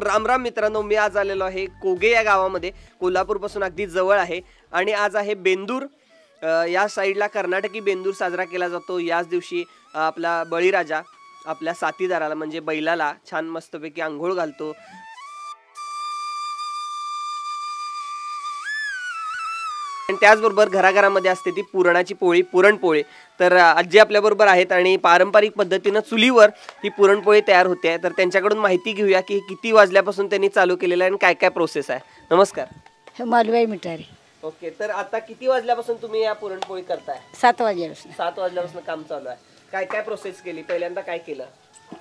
राम राम मित्रांनो, मी आज आलेलो आहे कोगे या गावामध्ये, कोल्हापूरपासून अगदी जवळ आहे. आणि आज आहे बेंदूर. या साईडला कर्नाटकी बेंदूर साजरा केला जातो. याच दिवशी आपला बळीराजा आपल्या साथीदाराला म्हणजे बैलाला छान मस्तपैकी आंघोळ घालतो. आणि त्याचबरोबर घराघरामध्ये असते ती पुरणाची पोळी, पुरणपोळी. तर आजी आपल्याबरोबर आहेत आणि पारंपरिक पद्धतीनं चुलीवर ही पुरणपोळी तयार होते. तर त्यांच्याकडून माहिती घेऊया की किती वाजल्यापासून त्यांनी चालू केलेलं आहे आणि काय काय प्रोसेस आहे. नमस्कार. मालवाई मिठारी. ओके, तर आता किती वाजल्यापासून तुम्ही या पुरणपोळी करताय? 7 वाजल्यापासून. 7 वाजल्यापासून काम चालू आहे. काय काय प्रोसेस केली? पहिल्यांदा काय केलं?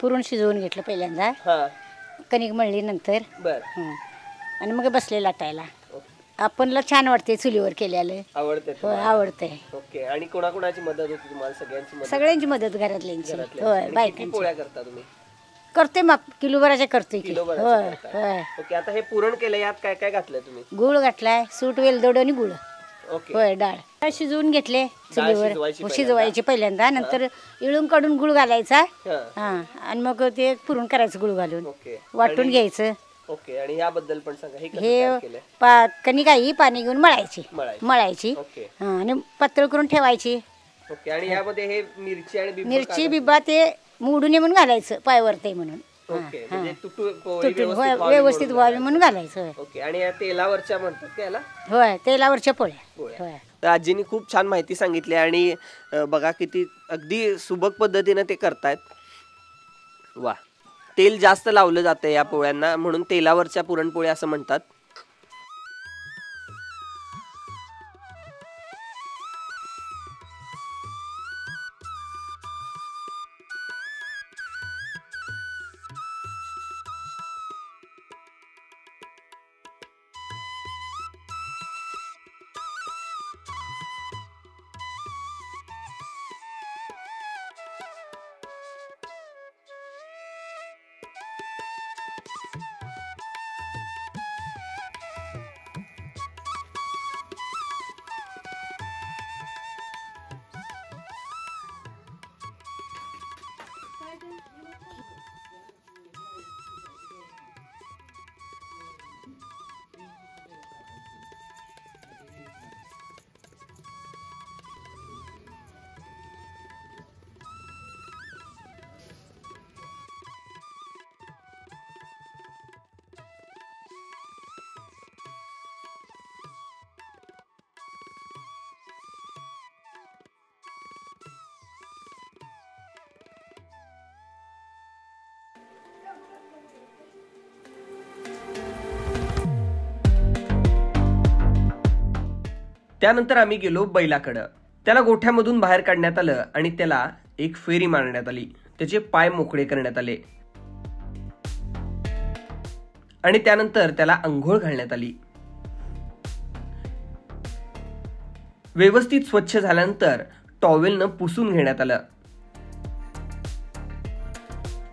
पुरण शिजवून घेतलं पहिल्यांदा. हां, कणिक मळली नंतर. बरं. आणि मग बसले लाटायला. आपणला छान वाटते चुलीवर केल्याला. आवडते? हो, आवडते. ओके, आणि कोणाकोणाची मदत होती तुम्हाला? सगळ्यांची मदत? सगळ्यांची मदत घरातल्यांची. होय, किती बायकांची. पोळ्या करता तुम्ही? करते मग किलोभराच्या करतोय की. किलोभराच्या होय करताय. होय. ओके, आता हे पुरण केलं, यात काय काय घातलंय तुम्ही? गुळ घातलाय, सूट, वेलदोड आणि गुळ. ओके, होय, डाळ शिजवून घेतले चुलीवर. शिजवायची शिजवायची पहिल्यांदा, नंतर इळून काढून गुळ घालायचा. हां, हा, आणि मग ते पुरण करायचं गुळ घालून. ओके. वाटून घ्यायचं. ओके, आणि याबद्दल पण सांगा, हे कसं तयार केलंय? हे कणिक आई पाणी घेऊन मळायची. मळायची. ओके. आणि पातळ करून ठेवायची. ओके, आणि यामध्ये हे मिरची आणि बिब्बू मिरची काय बिबा ते मोडून म्हणून घालायचं, पायवरते म्हणून. ओके, म्हणजे पोळी तुटून व्यवस्थित व्यवस्थित व्हावी म्हणून म्हणून घालायचं. होय ओके, आणि या तेलावरच्या म्हणतात का याला? होय, तेलावरच्या पोळ्या. होय. तर आजीनी खूप छान माहिती सांगितली आणि बघा किती अगदी सुबक पद्धतीने ते करतायत. वा, तेल जास्त लावलं जातं या पोळ्यांना, म्हणून तेलावरच्या पुरणपोळ्या असं म्हणतात. त्यानंतर आम्ही गेलो बैलाकडं. त्याला गोठ्यामधून बाहेर काढण्यात आलं आणि त्याला एक फेरी मारण्यात आली. त्याचे पाय मोकळे करण्यात आले आणि त्यानंतर त्याला अंघोळ घालण्यात आली. व्यवस्थित स्वच्छ झाल्यानंतर टॉवेलनं पुसून घेण्यात आलं.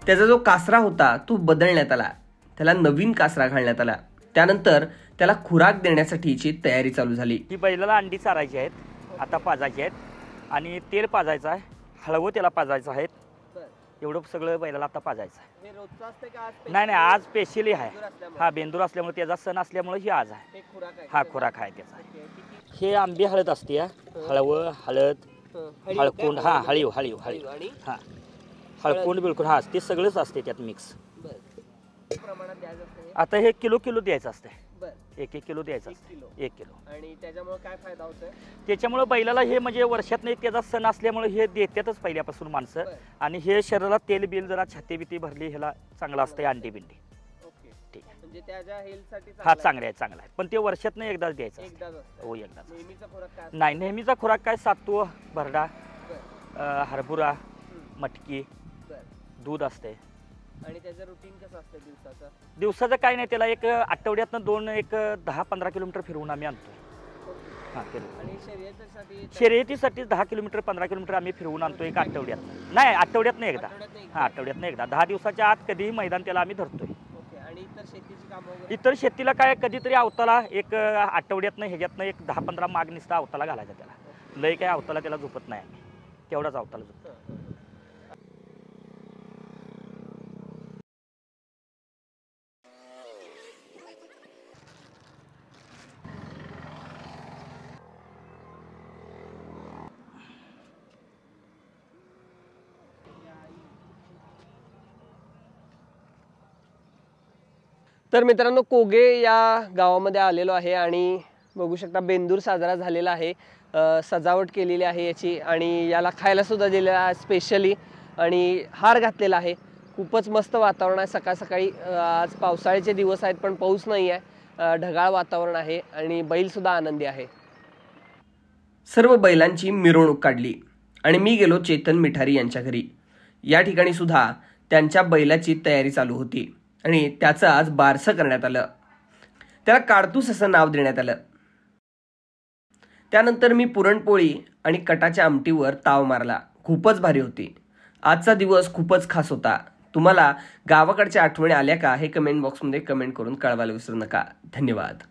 त्याचा जो कासरा होता तो बदलण्यात आला. त्याला नवीन कासरा घालण्यात आला. त्यानंतर त्याला खुराक देण्यासाठीची तयारी चालू झाली. ही बैलाला अंडी चारायची आहेत, आता पाजायची आहेत, आणि तेल पाजायचं आहे, हळवं त्याला पाजायचं आहे. एवढं सगळं बैलाला आता पाजायचं आहे. नाही नाही, आज स्पेशली आहे. हा, बेंदूर असल्यामुळे, त्याचा सण असल्यामुळे ही आज आहे. हा खुराक आहे त्याचा. हे आंबे हळद असते, हळवं, हळद, हळकुंड. हा, हळीव हळीव हळीव. हा, हळकुंड बिलकुल. हा, ते सगळंच असते त्यात मिक्स. आता हे किलो द्यायचं असते. 1-1 किलो द्यायचं असते. 1 किलो. आणि त्याच्यामुळे काय फायदा होतोय? त्याच्यामुळे बैलाला हे म्हणजे वर्षातनं एक त्याचा सण असल्यामुळे हे देतातच पहिल्यापासून माणसं. आणि हे शरीराला तेल बिल जरा छाती बिती भरली ह्याला चांगलं असतं. अंडी बिंडी ठीक आहे, म्हणजे त्याच्या हेल्थसाठी हा चांगला आहे. पण ते वर्षातनं एकदाच द्यायचं. हो, एकदाच. नेहमीचा खुराक नाही. नेहमीचा खुराक काय? सातू, भरडा, हरभरा, मटकी, दूध असते. आणि त्याचं रुटीन कसं असतं दिवसाचं? दिवसाचं काय नाही, त्याला एक आठवड्यातनं 10-15 किलोमीटर फिरवून आम्ही आणतो. हां, फिरवून. आणि शर्यतीसाठी 10 किलोमीटर 15 किलोमीटर आम्ही फिरवून आणतो एक आठवड्यात. नाही, आठवड्यातनं एकदा. हां, आठवड्यातनं एकदा. 10 दिवसाच्या आत कधीही मैदान त्याला आम्ही धरतोय. आणि इतर शेतीला काय कधीतरी अवताला एक आठवड्यातनं ह्याच्यातनं एक 10-15 माग निसता अवताला घालायचा त्याला. लय काय अवताला त्याला झोपत नाही आम्ही, तेवढाच अवताला झोपतो. तर मित्रांनो, कोगे या गावामध्ये आलेलो आहे आणि बघू शकता बेंदूर साजरा झालेला आहे. सजावट केलेली आहे याची आणि याला खायला सुद्धा दिलेला आहे स्पेशली आणि हार घातलेला आहे. खूपच मस्त वातावरण आहे. सकाळ सकाळी आज पावसाळ्याचे दिवस आहेत पण पाऊस नाही आहे. ढगाळ वातावरण आहे आणि बैल सुद्धा आनंदी आहे. सर्व बैलांची मिरवणूक काढली आणि मी गेलो चेतन मिठारी यांच्या घरी. या ठिकाणी सुद्धा त्यांच्या बैलाची तयारी चालू होती आणि त्याचं आज बारसं करण्यात आलं. त्याला काडतूस असं नाव देण्यात आलं. त्यानंतर मी पुरणपोळी आणि कटाच्या आमटीवर ताव मारला. खूपच भारी होती. आजचा दिवस खूपच खास होता. तुम्हाला गावाकडच्या आठवणी आल्या का हे कमेंट बॉक्समध्ये कमेंट करून कळवायला विसरू नका. धन्यवाद.